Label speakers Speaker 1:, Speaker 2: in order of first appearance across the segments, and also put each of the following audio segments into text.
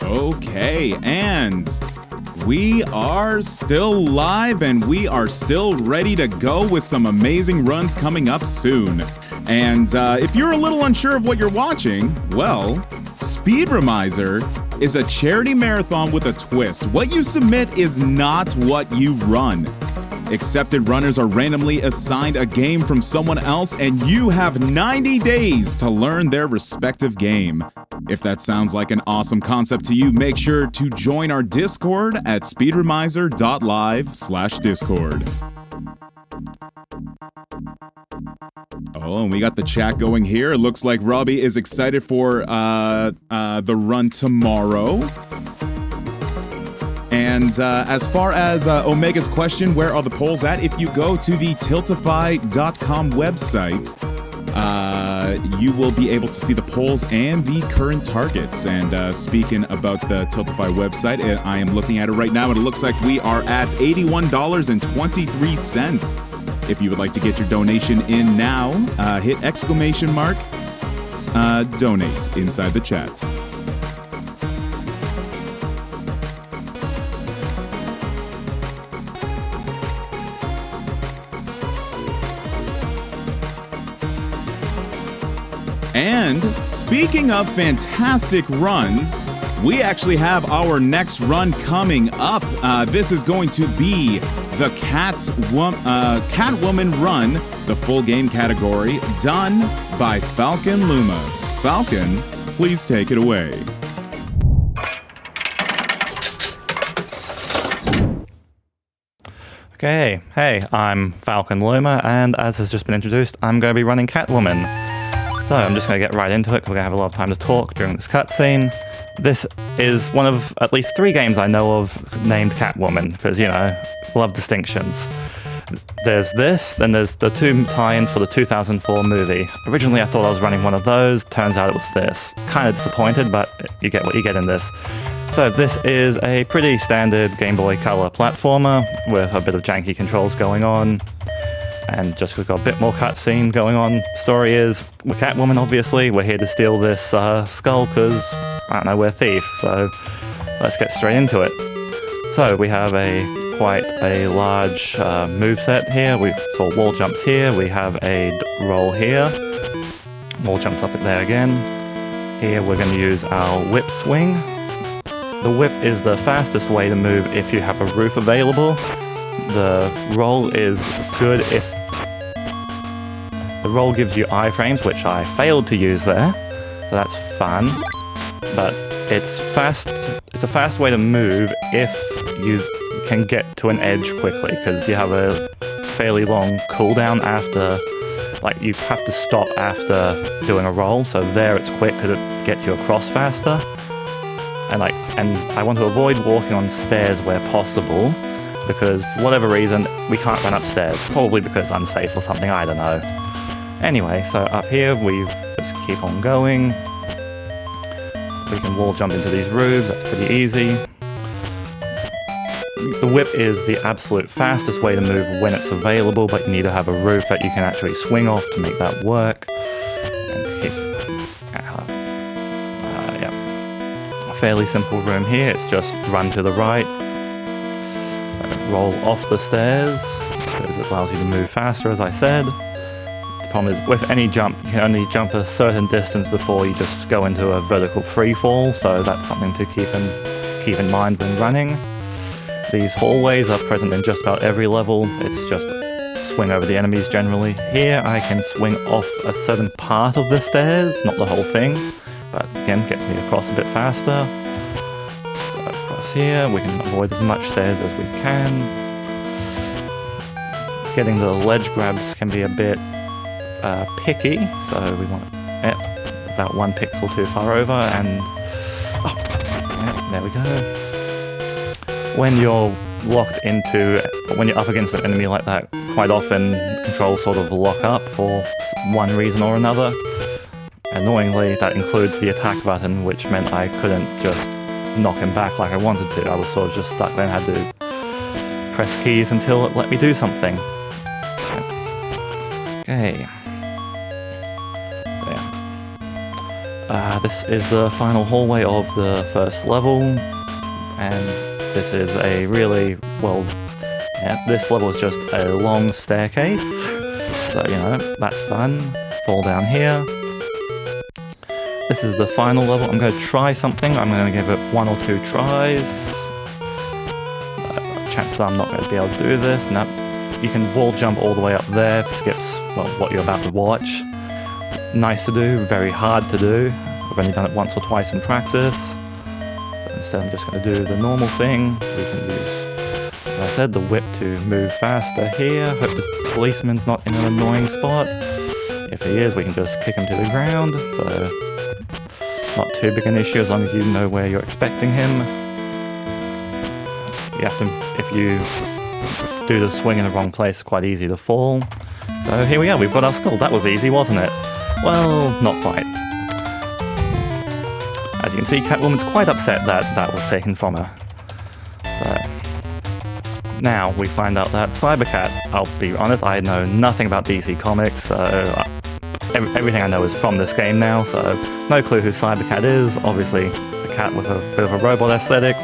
Speaker 1: Okay, and we are still live and we are still ready to go with some amazing runs coming up soon. And if you're a little unsure of what you're watching, well, Speedromizer is a charity marathon with a twist. What you submit is not what you run. Accepted runners are randomly assigned a game from someone else, and you have 90 days to learn their respective game. If that sounds like an awesome concept to you, make sure to join our Discord at speedromizer.live/discord. Oh, and we got the chat going here. It looks like Robbie is excited for the run tomorrow. And as far as Omega's question, where are the polls at? If you go to the tiltify.com website, you will be able to see the polls and the current targets. And speaking about the Tiltify website, I am looking at it right now, and it looks like we are at $81.23. If you would like to get your donation in now, hit ! Donate inside the chat. And speaking of fantastic runs, we actually have our next run coming up. This is going to be the Catwoman run, the full game category, done by FalconLuma. Falcon, please take it away.
Speaker 2: Okay, hey, I'm FalconLuma, and as has just been introduced, I'm going to be running Catwoman. So I'm just going to get right into it, because we're going to have a lot of time to talk during this cutscene. This is one of at least 3 games I know of named Catwoman, because, you know, love distinctions. There's this, then there's the 2 tie-ins for the 2004 movie. Originally I thought I was running one of those, turns out it was this. Kind of disappointed, but you get what you get in this. So this is a pretty standard Game Boy Color platformer with a bit of janky controls going on. And just we've got a bit more cutscene going on. Story is, we're Catwoman obviously, we're here to steal this skull because, I don't know, we're thieves, so let's get straight into it. So we have quite a large moveset here. We've got wall jumps here, we have a roll here, wall jumps up there again. Here we're going to use our whip swing. The whip is the fastest way to move if you have a roof available. The roll is good if the roll gives you iframes, which I failed to use there, so that's fun. But it's fast. It's a fast way to move if you can get to an edge quickly, because you have a fairly long cooldown after. Like, you have to stop after doing a roll, so there it's quick because it gets you across faster. And I want to avoid walking on stairs where possible, because for whatever reason we can't run upstairs, probably because unsafe or something, I don't know. Anyway, so up here we just keep on going. We can wall jump into these roofs, that's pretty easy. The whip is the absolute fastest way to move when it's available, but you need to have a roof that you can actually swing off to make that work. And yeah. A fairly simple room here, it's just run to the right, roll off the stairs, because it allows you to move faster, as I said. The problem is, with any jump, you can only jump a certain distance before you just go into a vertical free fall, so that's something to keep in mind when running. These hallways are present in just about every level. It's just swing over the enemies generally. Here I can swing off a certain part of the stairs, not the whole thing, but again, gets me across a bit faster. So across here, we can avoid as much stairs as we can. Getting the ledge grabs can be a bit picky, so we want about 1 pixel too far over, and there we go. when you're when you're up against an enemy like that, quite often controls sort of lock up for one reason or another. Annoyingly, that includes the attack button, which meant I couldn't just knock him back like I wanted to. I was sort of just stuck there and had to press keys until it let me do something. Okay. There. This is the final hallway of the first level, and this is a really, this level is just a long staircase, so, you know, that's fun. Fall down here. This is the final level. I'm going to try something. I'm going to give it 1 or 2 tries. Chances are I'm not going to be able to do this. Nope. You can wall jump all the way up there. Skips, well, what you're about to watch. Nice to do, very hard to do. I've only done it once or twice in practice. But instead I'm just going to do the normal thing. We can use, as I said, the whip to move faster here. Hope the policeman's not in an annoying spot. If he is, we can just kick him to the ground. So, not too big an issue as long as you know where you're expecting him. You have to, if you do the swing in the wrong place, it's quite easy to fall. So here we are, we've got our skull. That was easy, wasn't it? Well, not quite. As you can see, Catwoman's quite upset that that was taken from her. So, now we find out that Cybercat, I'll be honest, I know nothing about DC Comics, so everything I know is from this game now, so no clue who Cybercat is. Obviously, a cat with a bit of a robot aesthetic.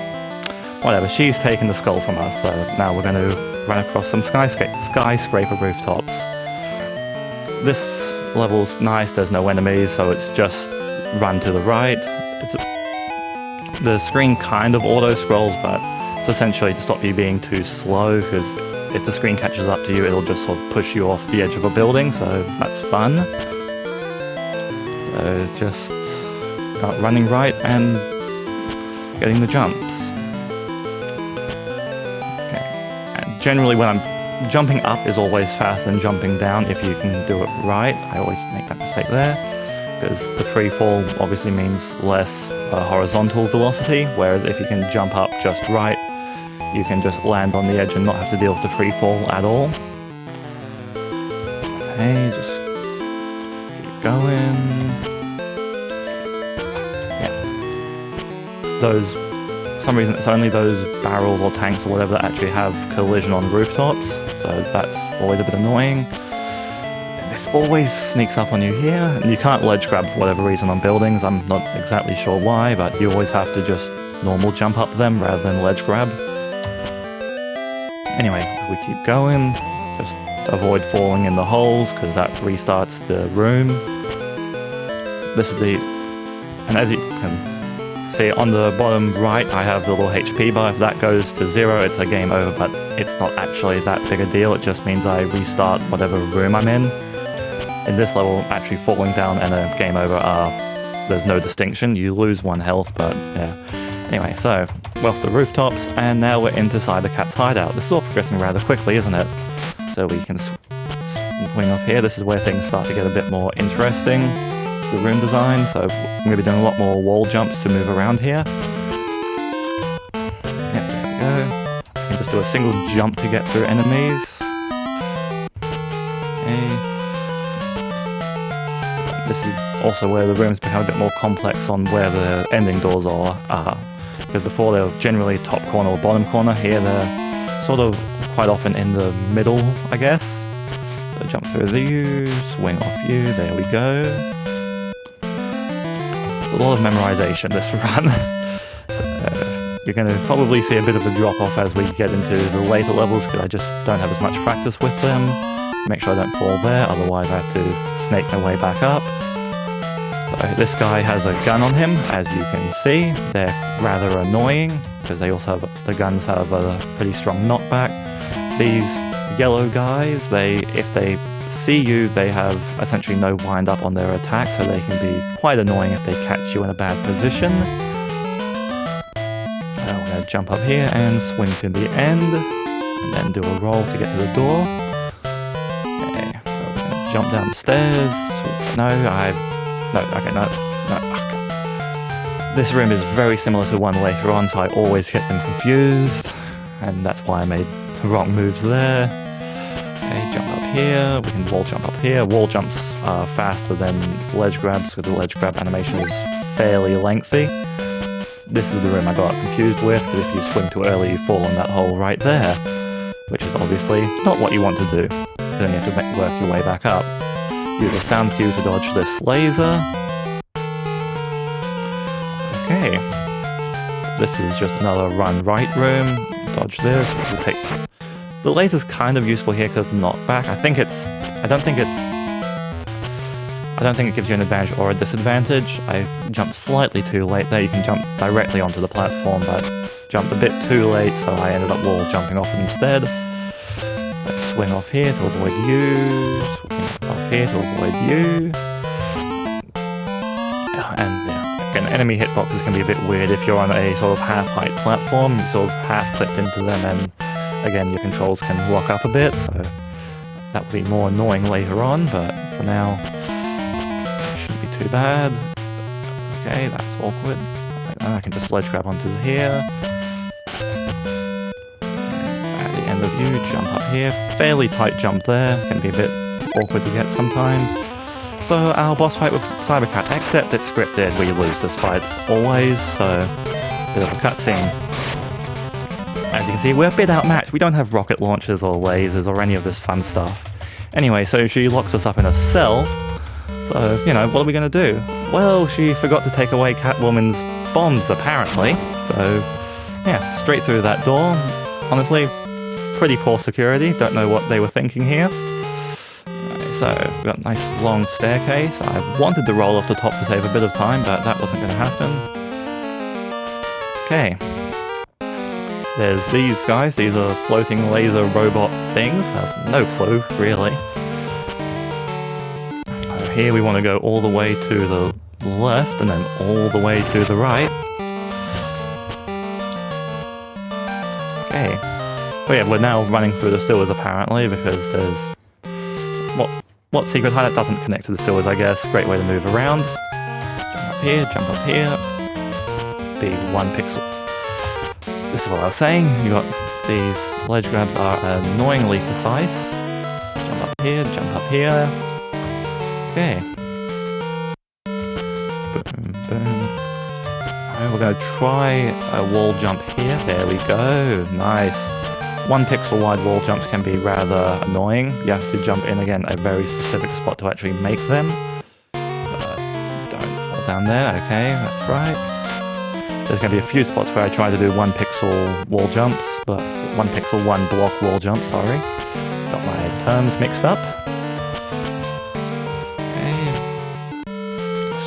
Speaker 2: Whatever, she's taken the skull from us, so now we're going to run across some skyscraper rooftops. This level's nice, there's no enemies, so it's just run to the right. The screen kind of auto-scrolls, but it's essentially to stop you being too slow, because if the screen catches up to you, it'll just sort of push you off the edge of a building, so that's fun. So just start running right and getting the jumps. Generally, when I'm jumping up is always faster than jumping down if you can do it right. I always make that mistake there, because the free fall obviously means less horizontal velocity, whereas if you can jump up just right, you can just land on the edge and not have to deal with the free fall at all. Okay, just keep going. Yeah. Those, for some reason it's only those barrels or tanks or whatever that actually have collision on rooftops, so that's always a bit annoying. And this always sneaks up on you here, and you can't ledge grab for whatever reason on buildings. I'm not exactly sure why, but you always have to just normal jump up them rather than ledge grab. Anyway, we keep going, just avoid falling in the holes because that restarts the room. This is and as you can see on the bottom right, I have the little HP bar. If that goes to 0, it's a game over, but it's not actually that big a deal. It just means I restart whatever room I'm in. In this level, actually falling down and a game over there's no distinction. You lose 1 health, but yeah. Anyway, so we're off the rooftops, and now we're into Cybercat's hideout. This is all progressing rather quickly, isn't it? So we can swing up here. This is where things start to get a bit more interesting. The room design, so I'm going to be doing a lot more wall jumps to move around here. Yep, there we go. I can just do a single jump to get through enemies. Okay. This is also where the rooms become a bit more complex on where the ending doors are. Because before they were generally top corner or bottom corner, here they're sort of quite often in the middle, I guess. So jump through you, swing off you, there we go. A lot of memorization this run. So, you're going to probably see a bit of a drop off as we get into the later levels, because I just don't have as much practice with them. Make sure I don't fall there, otherwise I have to snake my way back up. So this guy has a gun on him, as you can see. They're rather annoying, because they also have, the guns have a pretty strong knockback. These yellow guys, if they see you, they have essentially no wind up on their attack, so they can be quite annoying if they catch you in a bad position. Now we're going to jump up here and swing to the end, and then do a roll to get to the door. Okay, so we're going to jump down the stairs. No. This room is very similar to one later on, so I always get them confused. and that's why I made the wrong moves there. Okay, jump up here, we can wall jump up here. Wall jumps are faster than ledge grabs, so the ledge grab animation is fairly lengthy. This is the room I got confused with, because if you swing too early you fall in that hole right there, which is obviously not what you want to do. Then you have to work your way back up. Use a sound cue to dodge this laser. Okay. This is just another run right room. Dodge this. We'll take... The laser's kind of useful here because of knockback. I don't think it gives you an advantage or a disadvantage. I jumped slightly too late there. You can jump directly onto the platform, but jumped a bit too late, so I ended up wall jumping off it instead. Let's swing off here to avoid you. Swing off here to avoid you. And yeah, again, enemy hitboxes can be a bit weird if you're on a sort of half-height platform. You sort of half-clipped into them, and again, your controls can lock up a bit, so that will be more annoying later on, but for now, it shouldn't be too bad. Okay, that's awkward. I can just ledge grab onto here. At the end of you, jump up here. Fairly tight jump there. Can be a bit awkward to get sometimes. So our boss fight with Cybercat, except it's scripted, we lose this fight always, so bit of a cutscene. As you can see, we're a bit outmatched. We don't have rocket launchers or lasers or any of this fun stuff. Anyway, so she locks us up in a cell. So, you know, what are we going to do? Well, she forgot to take away Catwoman's bombs, apparently. So, yeah, straight through that door. Honestly, pretty poor security. Don't know what they were thinking here. So, we've got a nice long staircase. I wanted to roll off the top to save a bit of time, but that wasn't going to happen. Okay. There's these guys. These are floating laser robot things. I have no clue, really. Here we want to go all the way to the left and then all the way to the right. Okay. Oh yeah, we're now running through the sewers apparently because there's... What secret hideout doesn't connect to the sewers, I guess. Great way to move around. Jump up here. Be 1 pixel. This is what I was saying. You got these ledge grabs are annoyingly precise. Jump up here, jump up here. Okay. Boom, boom. Alright, we're going to try a wall jump here. There we go. Nice. 1 pixel wide wall jumps can be rather annoying. You have to jump in again a very specific spot to actually make them. Don't fall down there. Okay, that's right. There's going to be a few spots where I try to do 1 pixel wall jumps, but 1 pixel 1 block wall jump, sorry. Got my terms mixed up.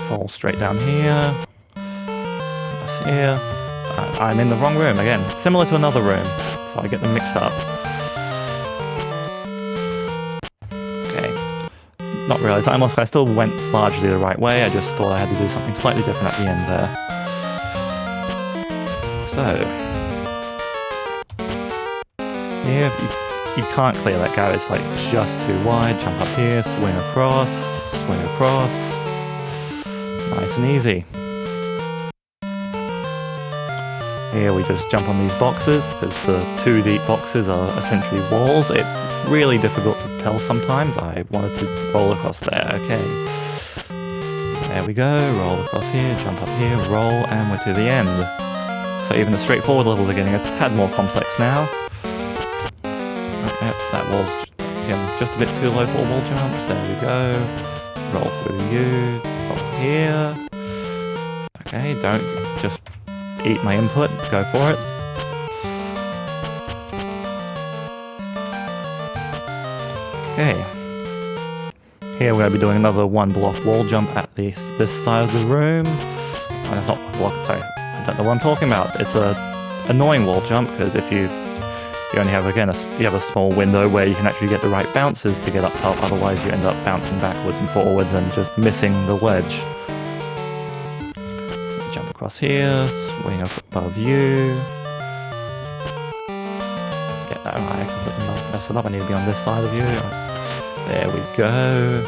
Speaker 2: Fall straight down here. That's here. I'm in the wrong room again. Similar to another room, so I get them mixed up. Okay. Not really time loss. I still went largely the right way. I just thought I had to do something slightly different at the end there. So here, you can't clear that gap. It's like just too wide. Jump up here, swing across, swing across. Nice and easy. Here we just jump on these boxes, because the 2D boxes are essentially walls. It's really difficult to tell sometimes. I wanted to roll across there, okay. There we go, roll across here, jump up here, roll, and we're to the end. So even the straightforward levels are getting a tad more complex now. Okay, that wall's just a bit too low for wall jumps. There we go. Roll through you. Here. Okay, don't just eat my input, go for it. Okay. Here we're going to be doing another 1 block wall jump at this side of the room. Not 1 block, sorry. I don't know what I'm talking about. It's a annoying wall jump because if you only have, again, you have a small window where you can actually get the right bounces to get up top, otherwise you end up bouncing backwards and forwards and just missing the ledge. Jump across here, swing up above you. Yeah, no, I completely messed it up. I need to be on this side of you. There we go.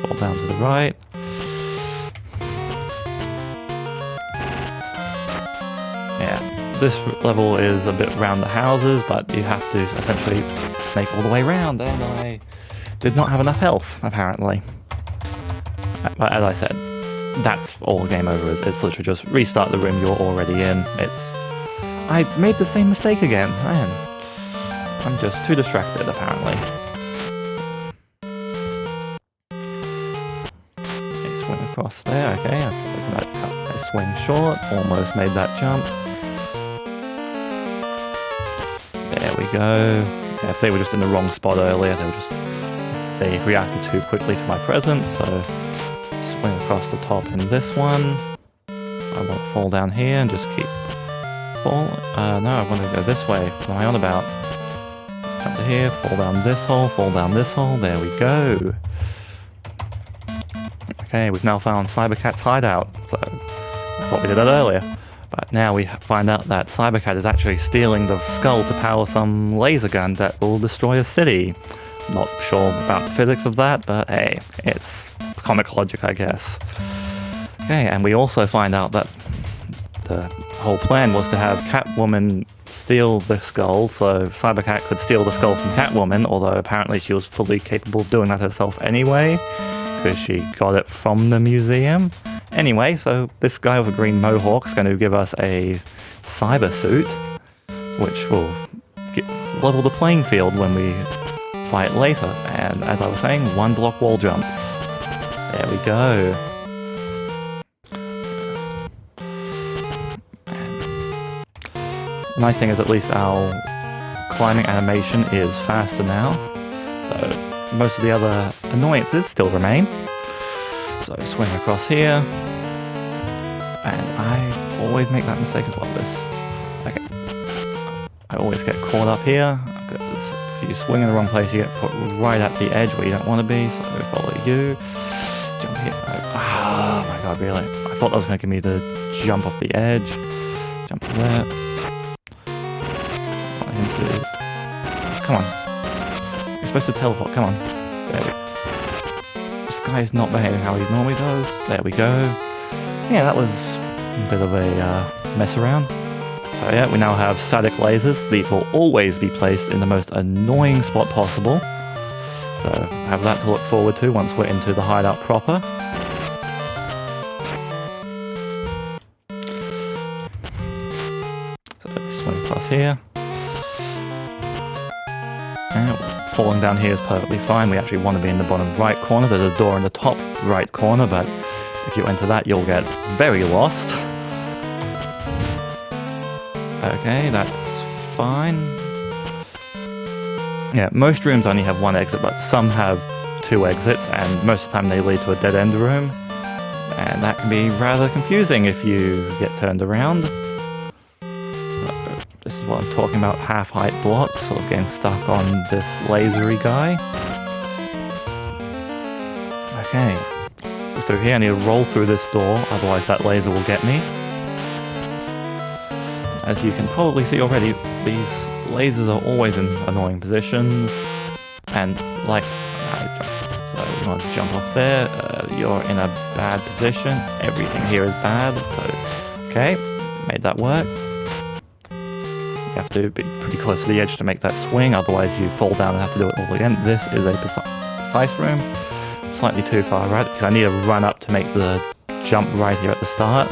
Speaker 2: Fall down to the right. Yeah. this level is a bit around the houses, but you have to essentially make all the way around, and I did not have enough health, apparently. But as I said, that's all game over is. It's literally just restart the room you're already in. I made the same mistake again, man. I'm just too distracted, apparently. Okay, swing across there, okay. I swing short, almost made that jump. There we go. Yeah, if they were just in the wrong spot earlier, they reacted too quickly to my presence, so swing across the top in this one. I want to fall down here and just keep falling. No, I want to go this way. What am I on about? Jump to here, fall down this hole, fall down this hole. There we go. Okay, we've now found Cybercat's hideout. So I thought we did that earlier. But now we find out that Cybercat is actually stealing the skull to power some laser gun that will destroy a city. Not sure about the physics of that, but hey, it's comic logic, I guess. Okay, and we also find out that the whole plan was to have Catwoman steal the skull, so Cybercat could steal the skull from Catwoman, although apparently she was fully capable of doing that herself anyway, because she got it from the museum. Anyway, so this guy with a green mohawk is going to give us a cyber suit, which will level the playing field when we fight later. And as I was saying, 1 block wall jumps. There we go. The nice thing is at least our climbing animation is faster now, so most of the other annoyances still remain. So swing across here, and I always make that mistake as well. I always get caught up here. If you swing in the wrong place, you get put right at the edge where you don't want to be, so follow you. Jump here. Oh my god, really? I thought that was going to give me the jump off the edge. Jump to there. Want him to... Come on. You're supposed to teleport, come on. There we go. This guy is not behaving how he normally does. There we go. Yeah, that was a bit of a mess around. So yeah, we now have static lasers. These will always be placed in the most annoying spot possible. So have that to look forward to once we're into the hideout proper. So swing across here. And falling down here is perfectly fine. We actually want to be in the bottom right corner. There's a door in the top right corner, but if you enter that, you'll get very lost. Okay, that's fine. Yeah, most rooms only have 1 exit, but some have 2 exits, and most of the time they lead to a dead-end room. And that can be rather confusing if you get turned around. This is what I'm talking about, half-height blocks, sort of getting stuck on this lasery guy. Okay, so through here I need to roll through this door, otherwise that laser will get me. As you can probably see already, these lasers are always in annoying positions, and like, so you want to jump off there, you're in a bad position, everything here is bad, so, okay, made that work. You have to be pretty close to the edge to make that swing, otherwise you fall down and have to do it all again. This is a precise room, slightly too far right, because I need to run up to make the jump right here at the start.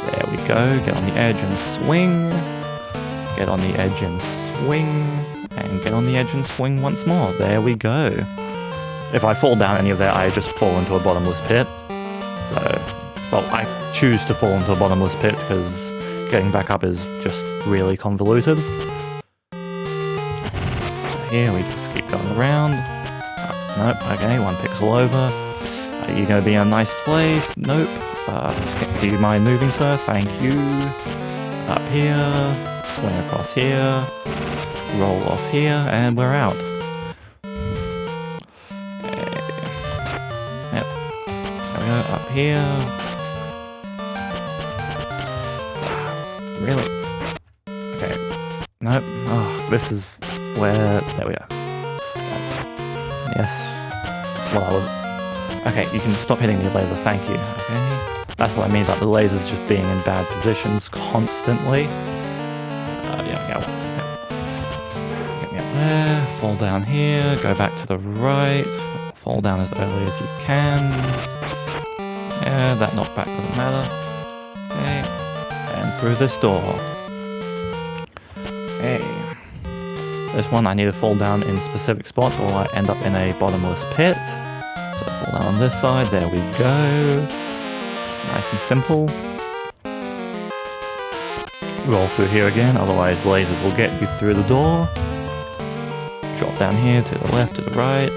Speaker 2: There we go, get on the edge and swing, get on the edge and swing, and get on the edge and swing once more. There we go. If I fall down any of that, I just fall into a bottomless pit. So, well, I choose to fall into a bottomless pit because getting back up is just really convoluted. So here we just keep going around. Nope, okay, 1 pixel over. Are you going to be in a nice place? Nope. Do you mind moving, sir? Thank you. Up here, swing across here, roll off here, and we're out. Okay. Yep. There we go, up here. Really? Okay. Nope. Oh, this is where... There we go. Yes. Well, I was... Okay, you can stop hitting the laser, thank you. Okay. That's what I mean about the lasers just being in bad positions constantly. Yeah. Get me up there, fall down here, go back to the right, fall down as early as you can. Yeah, that knockback doesn't matter. Okay, and through this door. Okay. This one I need to fall down in specific spots or I end up in a bottomless pit. So fall down on this side, there we go. Nice and simple. Roll through here again, otherwise lasers will get you through the door. Drop down here to the left, to the right.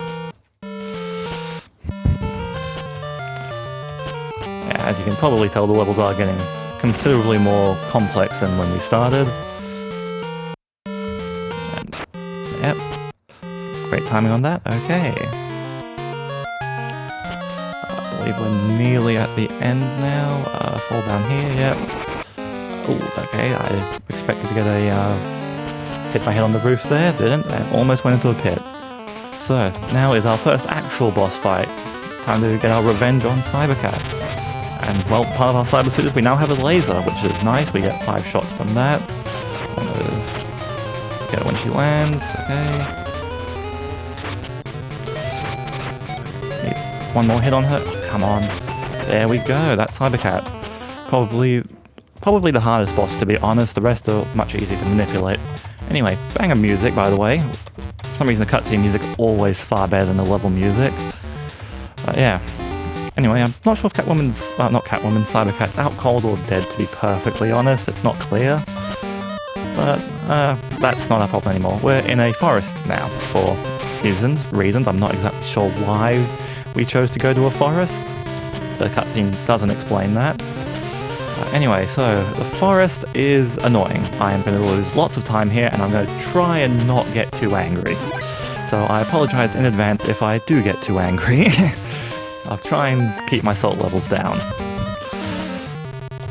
Speaker 2: Yeah, as you can probably tell, the levels are getting considerably more complex than when we started. Yep. Great timing on that. Okay. I believe we're nearly at the end now. Fall down here. Yep. Oh, okay. I expected to get hit my head on the roof there. Didn't. And almost went into a pit. So, now is our first actual boss fight. Time to get our revenge on Cybercat. And, well, part of our cyber suit is we now have a laser, which is nice. We get 5 shots from that. Get her when she lands, okay. Need one more hit on her. Come on. There we go. That's Cybercat. Probably the hardest boss, to be honest. The rest are much easier to manipulate. Anyway, banger music, by the way. For some reason, the cutscene music always far better than the level music. Yeah. Anyway, I'm not sure if Cybercat's out cold or dead, to be perfectly honest. It's not clear. But that's not our problem anymore. We're in a forest now for reasons. I'm not exactly sure why we chose to go to a forest. The cutscene doesn't explain that. Anyway, so the forest is annoying. I am going to lose lots of time here and I'm going to try and not get too angry. So I apologize in advance if I do get too angry. I'll try and keep my salt levels down.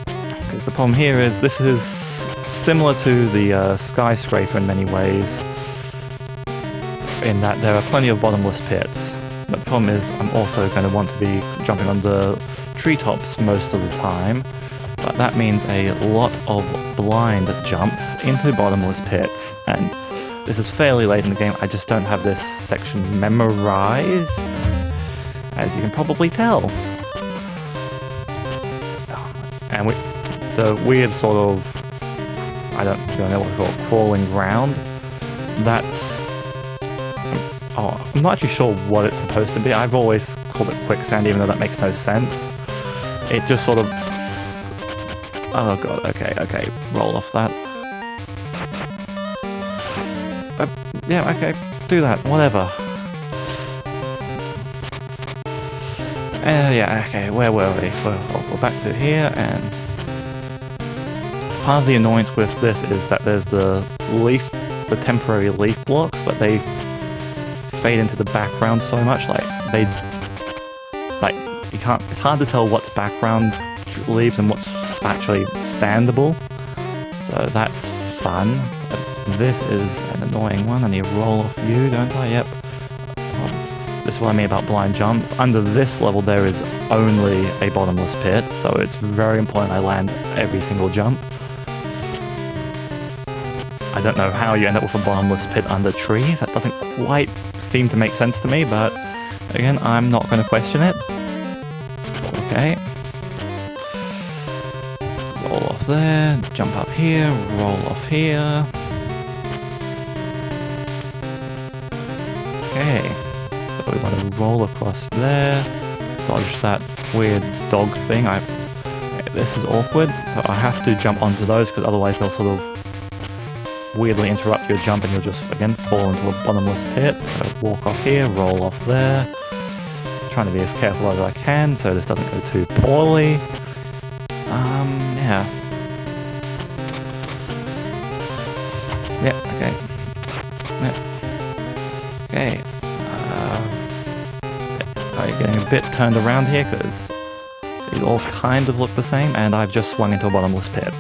Speaker 2: Because the problem here is this is similar to the skyscraper in many ways, in that there are plenty of bottomless pits. But the problem is I'm also going to want to be jumping on the treetops most of the time, but that means a lot of blind jumps into bottomless pits, and this is fairly late in the game. I just don't have this section memorized, as you can probably tell. And the weird sort of, I don't really know what to call it, crawling ground. That's... I'm not actually sure what it's supposed to be. I've always called it quicksand, even though that makes no sense. It just sort of... Oh god, okay, roll off that. Yeah, okay, do that, whatever. Yeah, okay, where were we? We're back to here, and... Part of the annoyance with this is that there's the temporary leaf blocks, but they fade into the background so much, you can't, it's hard to tell what's background leaves and what's actually standable, so that's fun. But this is an annoying one. I need to roll off you, don't I? Yep. This is what I mean about blind jumps. Under this level there is only a bottomless pit, so it's very important I land every single jump. I don't know how you end up with a bottomless pit under trees. That doesn't quite seem to make sense to me, but again, I'm not going to question it. Okay. Roll off there, jump up here, roll off here. Okay. So we want to roll across there, dodge that weird dog thing. This is awkward, so I have to jump onto those because otherwise they'll sort of weirdly interrupt your jump and you'll just, again, fall into a bottomless pit. So walk off here, roll off there. Trying to be as careful as I can so this doesn't go too poorly. Yeah. Yep, okay. Yep. Okay. I'm getting a bit turned around here because they all kind of look the same and I've just swung into a bottomless pit.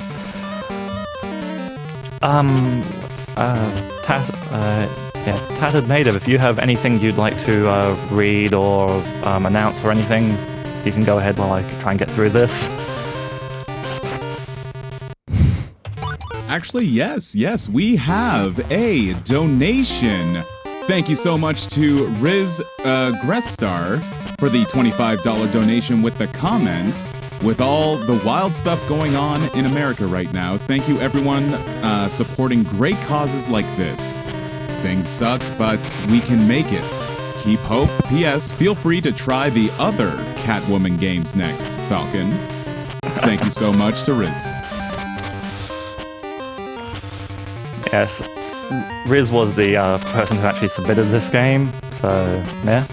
Speaker 2: Tattered Native, if you have anything you'd like to read or announce or anything, you can go ahead while I try and get through this.
Speaker 1: Actually, yes, we have a donation. Thank you so much to Riz Grestar for the $25 donation with the comment. With all the wild stuff going on in America right now, thank you everyone supporting great causes like this. Things suck, but we can make it. Keep hope. P.S. Feel free to try the other Catwoman games next, Falcon. Thank you so much to Riz.
Speaker 2: Yes, Riz was the person who actually submitted this game, so yeah,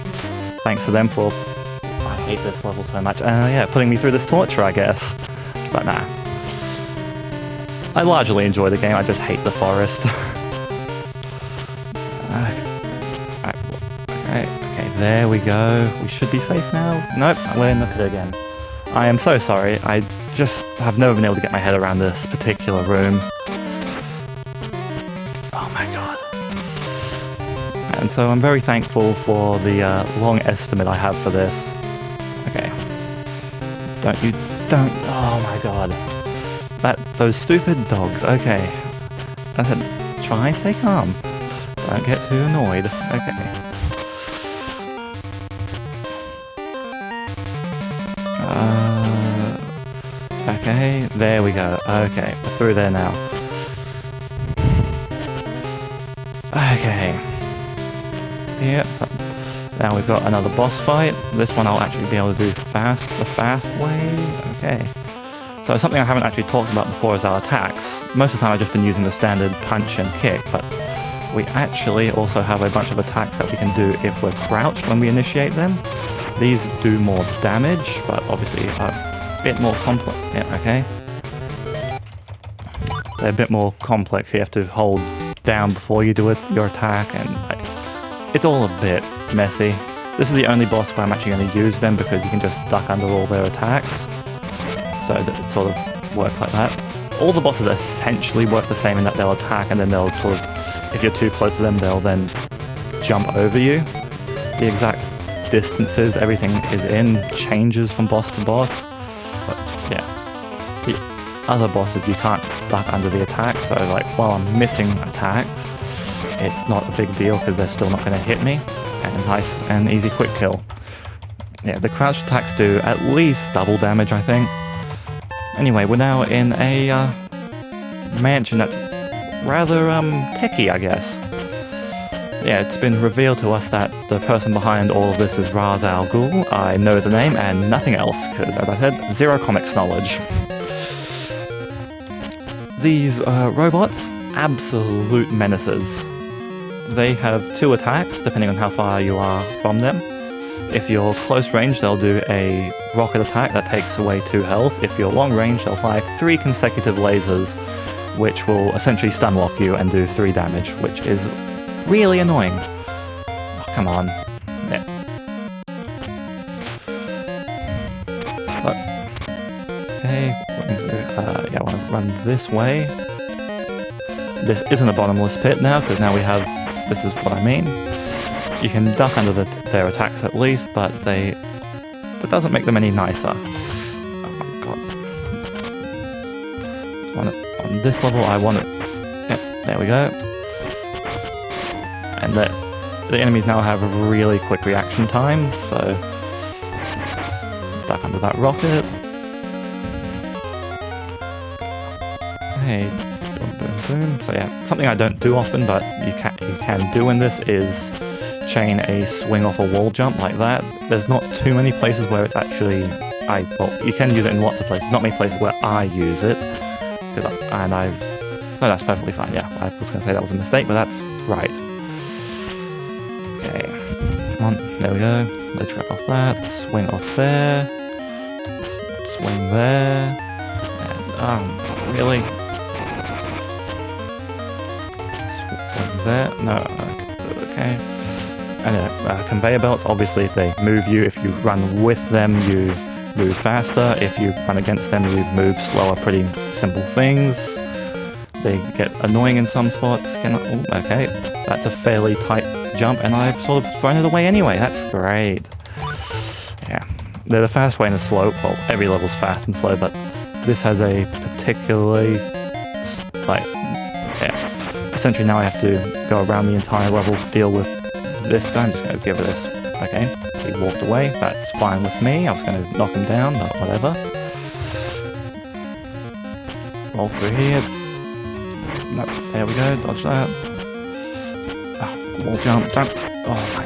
Speaker 2: thanks to them for... I hate this level so much. Yeah, putting me through this torture, I guess. But nah. I largely enjoy the game, I just hate the forest. Okay, there we go. We should be safe now. Nope, we're in the pit again. I am so sorry, I just have never been able to get my head around this particular room. Oh my god. And so I'm very thankful for the long estimate I have for this. Okay. Don't, oh my god. Those stupid dogs, okay. I said, try and stay calm. Don't get too annoyed, okay. Okay, there we go. Okay, we're through there now. Okay. Yep. Now we've got another boss fight. This one I'll actually be able to do the fast way. Okay. So something I haven't actually talked about before is our attacks. Most of the time I've just been using the standard punch and kick, but we actually also have a bunch of attacks that we can do if we're crouched when we initiate them. These do more damage, but obviously a bit more complex. Yeah, okay. They're a bit more complex. You have to hold down before you do your attack, and it's all a bit messy. This is the only boss where I'm actually going to use them because you can just duck under all their attacks. So that it sort of works like that. All the bosses essentially work the same in that they'll attack and then they'll sort of, if you're too close to them, they'll then jump over you. The exact distances everything is in changes from boss to boss. But yeah, the other bosses you can't duck under the attack, so like while I'm missing attacks, it's not a big deal because they're still not going to hit me. And nice and easy quick kill. Yeah, the crouch attacks do at least double damage, I think. Anyway, we're now in a mansion that's rather techy, I guess. Yeah, it's been revealed to us that the person behind all of this is Ra's al Ghul. I know the name and nothing else, because as I said, zero comics knowledge. These robots, absolute menaces. They have 2 attacks, depending on how far you are from them. If you're close range, they'll do a rocket attack that takes away 2 health. If you're long range, they'll fire 3 consecutive lasers, which will essentially stun lock you and do 3 damage, which is really annoying. Oh, come on. Yeah. But, okay, yeah, I want to run this way. This isn't a bottomless pit now, because now we have, this is what I mean. You can duck under their attacks at least, but that doesn't make them any nicer. Oh my god. On this level, I want it. Yep, there we go. And the enemies now have really quick reaction times, so duck under that rocket. Hey, boom, boom, boom. So yeah, something I don't do often, but you can do in this is chain a swing off a wall jump like that. There's not too many places where it's actually, well, you can use it in lots of places, not many places where I use it. And no, that's perfectly fine, yeah. I was going to say that was a mistake, but that's right. Okay, come on, there we go. Let's track off that, swing off there, swing there, and, really? Swing there, no, okay. And conveyor belts, obviously they move you. If you run with them, you move faster. If you run against them, you move slower. Pretty simple things. They get annoying in some spots. Okay, that's a fairly tight jump, and I've sort of thrown it away anyway. That's great. Yeah, they're the fast way and the slow. Well, every level's fast and slow, but this has a particularly like, yeah. Essentially now I have to go around the entire level to deal with this guy. I'm just going to give it this. Okay, he walked away. That's fine with me. I was going to knock him down, but whatever. Roll through here. No, there we go. Dodge that. Oh, wall jump. Don't. Oh my.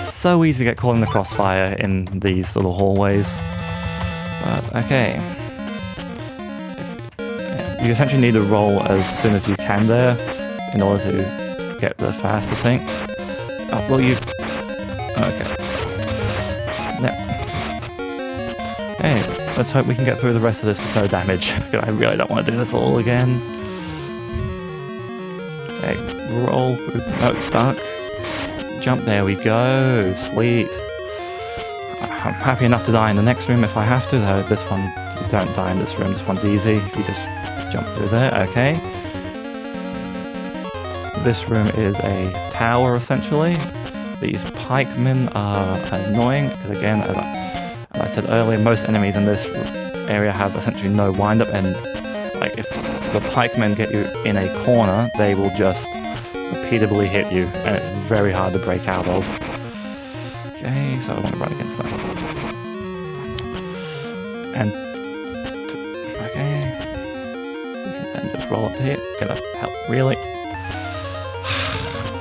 Speaker 2: So easy to get caught in the crossfire in these little hallways. But okay. You essentially need to roll as soon as you can there in order to get the faster thing. Oh, well you... Okay. Yeah. Hey, let's hope we can get through the rest of this with no damage. I really don't want to do this all again. Okay, roll through... No, duck. Jump, there we go. Sweet. I'm happy enough to die in the next room if I have to, though this one, you don't die in this room. This one's easy if you just jump through there. Okay. This room is a tower, essentially. These pikemen are annoying, because again, as I said earlier, most enemies in this area have essentially no wind-up, and like if the pikemen get you in a corner, they will just repeatedly hit you, and it's very hard to break out of. Okay, so I want to run against that. And okay, we can then just roll up to here. Gonna help, really?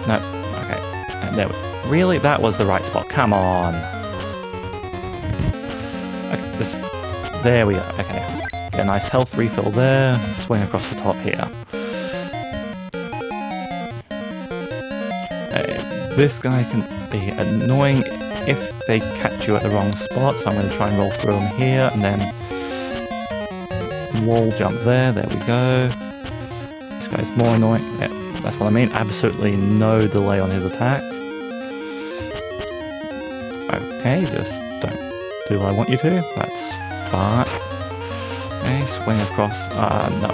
Speaker 2: No, okay, and there we really, that was the right spot. Come on. Okay, this, there we go. Okay, get a nice health refill there. Swing across the top here. This guy can be annoying if they catch you at the wrong spot, so I'm going to try and roll through him here, and then wall jump there, there we go. This guy's more annoying, yeah, that's what I mean, absolutely no delay on his attack. Okay, just don't do what I want you to, that's fine. Okay, swing across, no,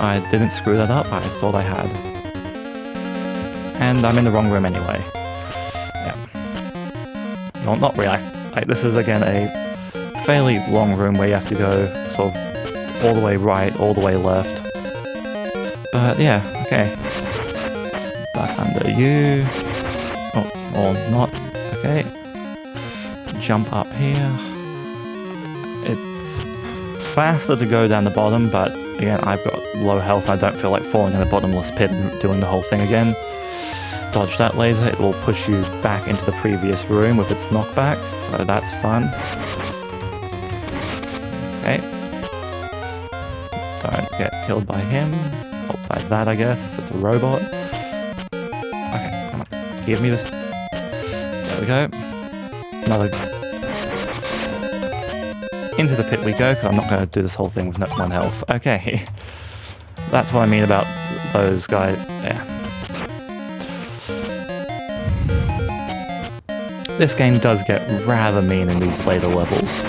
Speaker 2: I didn't screw that up, I thought I had. And I'm in the wrong room anyway. Yeah. Well, not really. Like, this is again a fairly long room where you have to go sort of all the way right, all the way left. But yeah, okay. Back under you. Oh, or not. Okay. Jump up here. It's faster to go down the bottom, but again, I've got low health. I don't feel like falling in a bottomless pit and doing the whole thing again. Dodge that laser, it will push you back into the previous room with its knockback, so that's fun. Okay. Don't get killed by him. Oh, that's that, I guess. It's a robot. Okay, come on. Give me this. There we go. Another... Into the pit we go, because I'm not going to do this whole thing with no 1 health. Okay. That's what I mean about those guys. Yeah. This game does get rather mean in these later levels.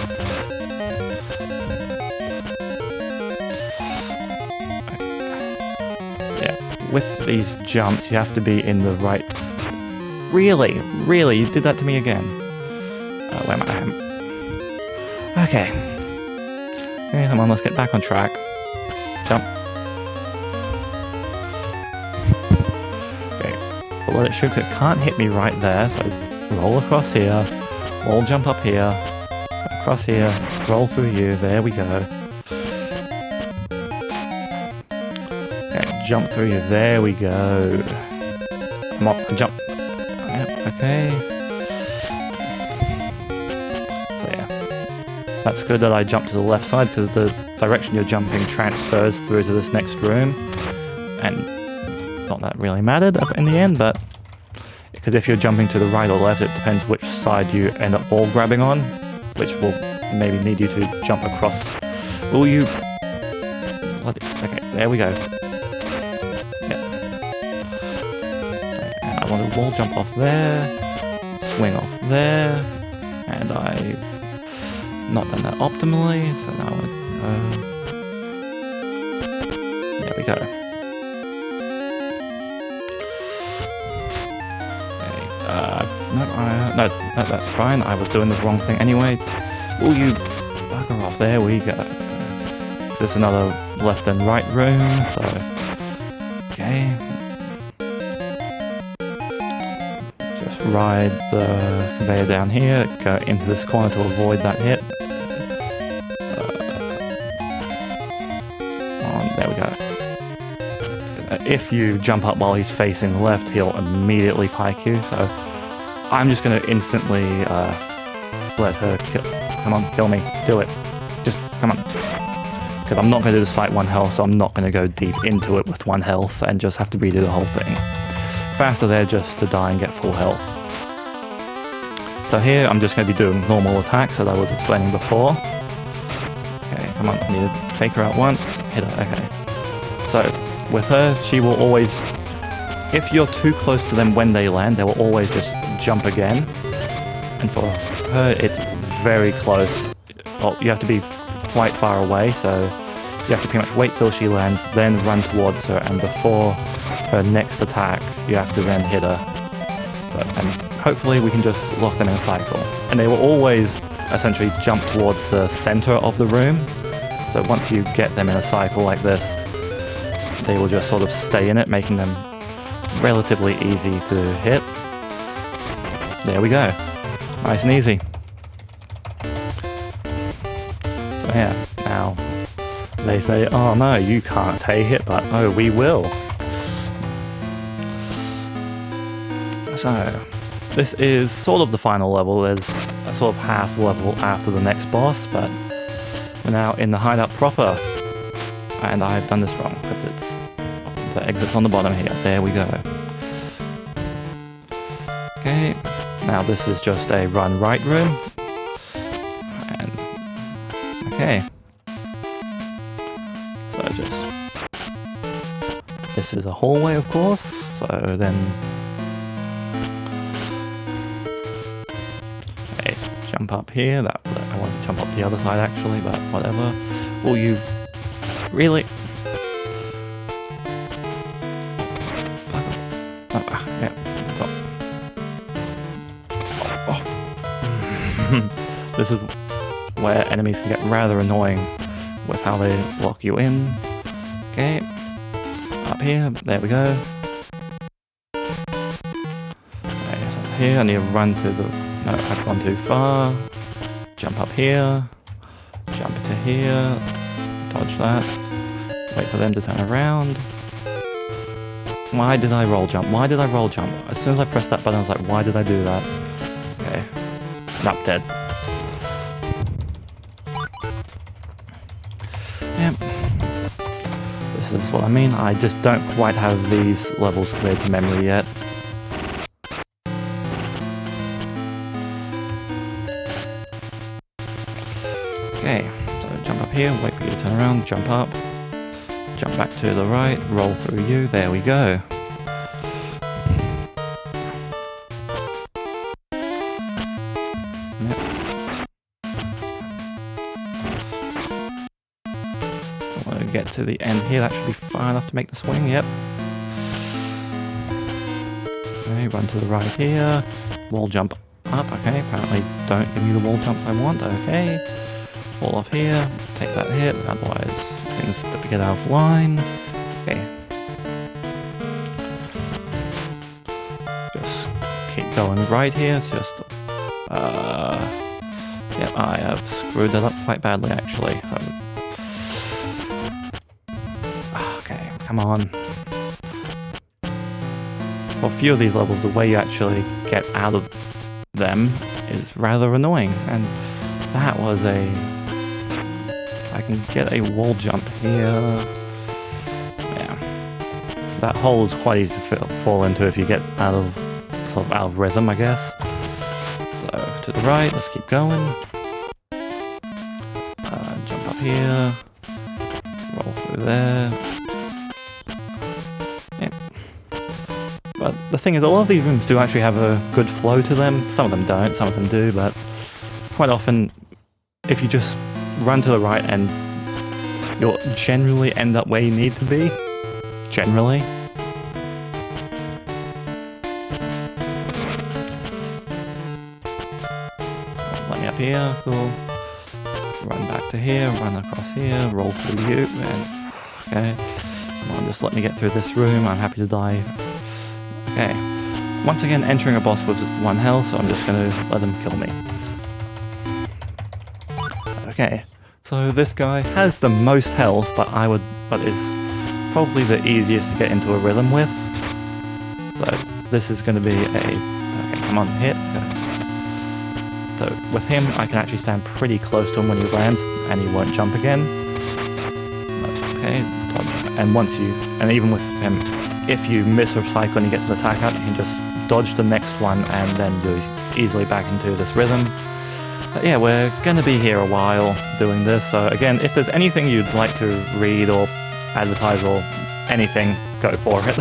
Speaker 2: Yeah, with these jumps you have to be in the right... Really? Really? You did that to me again? Where am I? Okay. Okay, come on, let's get back on track. Jump. Okay, well it can't hit me right there, so... Roll across here, wall jump up here, across here, roll through you, there we go. Okay, jump through you, there we go. Come on, jump. Yep, okay. So yeah, that's good that I jumped to the left side because the direction you're jumping transfers through to this next room. And not that really mattered in the end, but because if you're jumping to the right or left, it depends which side you end up wall grabbing on, which will maybe need you to jump across. Will you... Okay, there we go. Yeah. And I want to wall jump off there, swing off there, and I've not done that optimally, so now I want to go... There we go. No, that's fine. I was doing the wrong thing anyway. Will you bugger off. There we go. There's another left and right room, so... Okay. Just ride the conveyor down here, go into this corner to avoid that hit. There we go. If you jump up while he's facing left, he'll immediately pike you, so... I'm just gonna instantly let her kill... Come on, kill me. Do it. Just, come on. Because I'm not going to do this fight 1 health, so I'm not going to go deep into it with 1 health and just have to redo the whole thing. Faster there just to die and get full health. So here I'm just going to be doing normal attacks as I was explaining before. Okay, come on, I need to take her out once, hit her, okay. So, with her, she will always... If you're too close to them when they land, they will always just jump again. And for her, it's very close. Well, you have to be quite far away, so you have to pretty much wait till she lands, then run towards her, and before her next attack, you have to then hit her. And hopefully we can just lock them in a cycle. And they will always essentially jump towards the center of the room, so once you get them in a cycle like this, they will just sort of stay in it, making them relatively easy to hit. There we go. Nice and easy. Yeah, now they say, oh no, you can't take it, but oh, we will. So, this is sort of the final level. There's a sort of half level after the next boss, but we're now in the hideout proper. And I've done this wrong, because it's the exit's on the bottom here. There we go. Okay, now this is just a run right room. Okay, so just, this is a hallway of course, so then, okay, so jump up here, I want to jump up the other side actually, but whatever. Will you, really? This is where enemies can get rather annoying with how they lock you in. Okay, up here, there we go. Okay, so up here, I need to run to the... No, I've gone too far. Jump up here, jump to here, dodge that, wait for them to turn around. Why did I roll jump? Why did I roll jump? As soon as I pressed that button, I was like, why did I do that? Okay, nope, dead. Yep. This is what I mean. I just don't quite have these levels cleared to memory yet. Okay, so jump up here, wait for you to turn around, jump up, jump back to the right, roll through you, there we go. Get to the end here, that should be far enough to make the swing, yep. Okay, run to the right here, wall jump up, okay, apparently don't give me the wall jumps I want, okay. Wall off here, take that hit, otherwise things get out of line. Okay. Just keep going right here, it's just, yep, I have screwed that up quite badly actually. Come on. For a few of these levels, the way you actually get out of them is rather annoying, and that was a... I can get a wall jump here. Yeah. That hole is quite easy to fall into if you get out of rhythm, I guess. So, to the right, let's keep going. Jump up here. Roll through there. But the thing is, a lot of these rooms do actually have a good flow to them. Some of them don't, some of them do, but quite often, if you just run to the right and you'll generally end up where you need to be. Generally. Let me up here, cool. run back to here, run across here, roll through you, and okay. Come on, just let me get through this room. I'm happy to die. Okay. Once again, entering a boss with 1 health, so I'm just going to let him kill me. Okay. So this guy has the most health, but is probably the easiest to get into a rhythm with. So this is going to be a... Okay, come on, hit. So with him, I can actually stand pretty close to him when he lands, and he won't jump again. Okay, and even with him, if you miss a cycle and he gets an attack out, you can just dodge the next one, and then you're easily back into this rhythm. But yeah, we're going to be here a while doing this, so again, if there's anything you'd like to read or advertise or anything, go for it.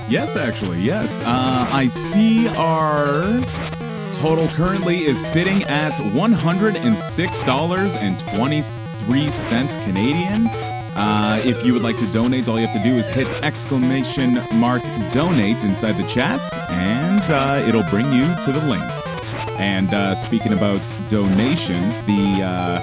Speaker 1: Yes, actually, yes. I see our total currently is sitting at $106.23 Canadian. If you would like to donate, all you have to do is hit !donate inside the chat, and it'll bring you to the link. And speaking about donations, the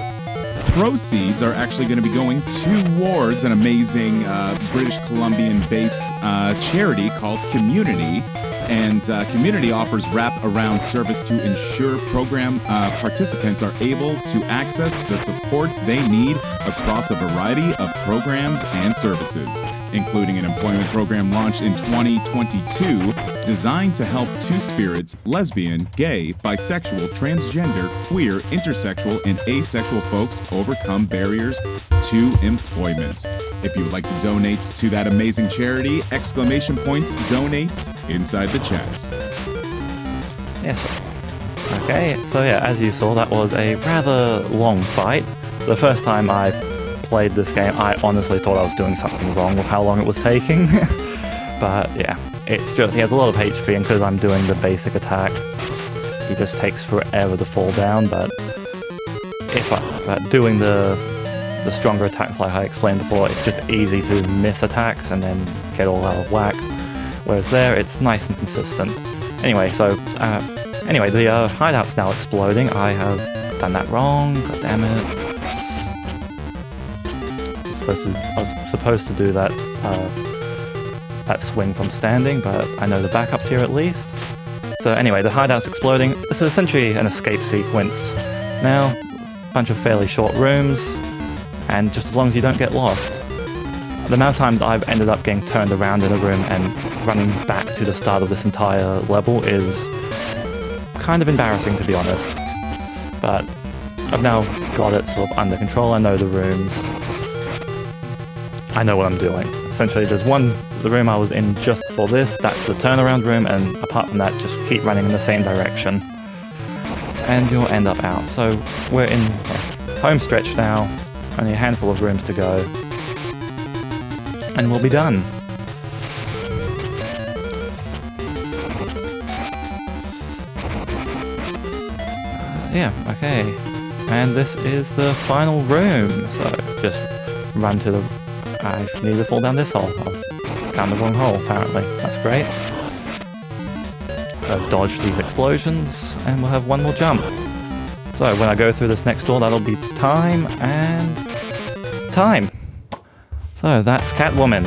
Speaker 1: proceeds are actually going to be going towards an amazing British Columbian-based charity called QMUNITY. And QMUNITY offers wrap-around service to ensure program participants are able to access the support they need across a variety of programs and services, including an employment program launched in 2022 designed to help two-spirit, lesbian, gay, bisexual, transgender, queer, intersexual, and asexual folks overcome barriers to employment. If you would like to donate to that amazing charity, ! Donate inside the chat.
Speaker 2: Yes. Okay, so yeah, as you saw, that was a rather long fight. The first time I played this game, I honestly thought I was doing something wrong with how long it was taking. But yeah, it's just, he has a lot of HP, and because I'm doing the basic attack, he just takes forever to fall down, but doing the stronger attacks like I explained before, it's just easy to miss attacks and then get all out of whack. Whereas there, it's nice and consistent. Anyway, so, the hideout's now exploding. I have done that wrong, god damn it. I was supposed to do that, that swing from standing, but I know the backup's here at least. So anyway, the hideout's exploding. This is essentially an escape sequence. Now, a bunch of fairly short rooms, and just as long as you don't get lost. The amount of times I've ended up getting turned around in a room and running back to the start of this entire level is kind of embarrassing, to be honest. But I've now got it sort of under control. I know the rooms. I know what I'm doing. Essentially, there's the room I was in just before this, that's the turnaround room, and apart from that, just keep running in the same direction. And you'll end up out. So we're in home stretch now, only a handful of rooms to go. And we'll be done. Yeah, okay. And this is the final room. So just run to the... I need to fall down this hole. I've found the wrong hole, apparently. That's great. So dodge these explosions, and we'll have one more jump. So when I go through this next door, that'll be time and... time! So that's Catwoman.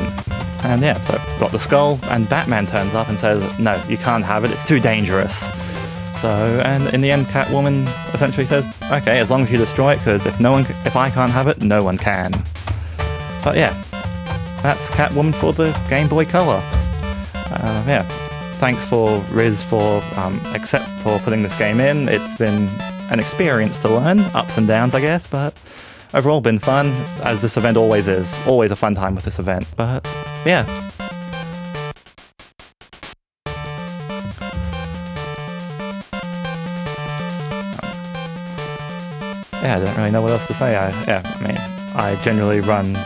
Speaker 2: And yeah, so got the skull, and Batman turns up and says, no, you can't have it, it's too dangerous. So, and in the end, Catwoman essentially says, okay, as long as you destroy it, because if I can't have it, no one can. But yeah, that's Catwoman for the Game Boy Color. Yeah, thanks for Riz for putting this game in. It's been an experience to learn, ups and downs, I guess, but overall been fun, as this event always is. Always a fun time with this event, but yeah. Yeah, I don't really know what else to say. I generally run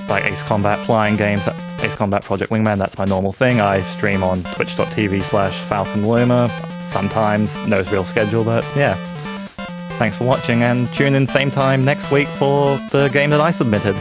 Speaker 2: like Ace Combat flying games, Ace Combat Project Wingman, that's my normal thing. I stream on twitch.tv/FalconLuma, sometimes, no real schedule, but yeah. Thanks for watching, and tune in same time next week for the game that I submitted.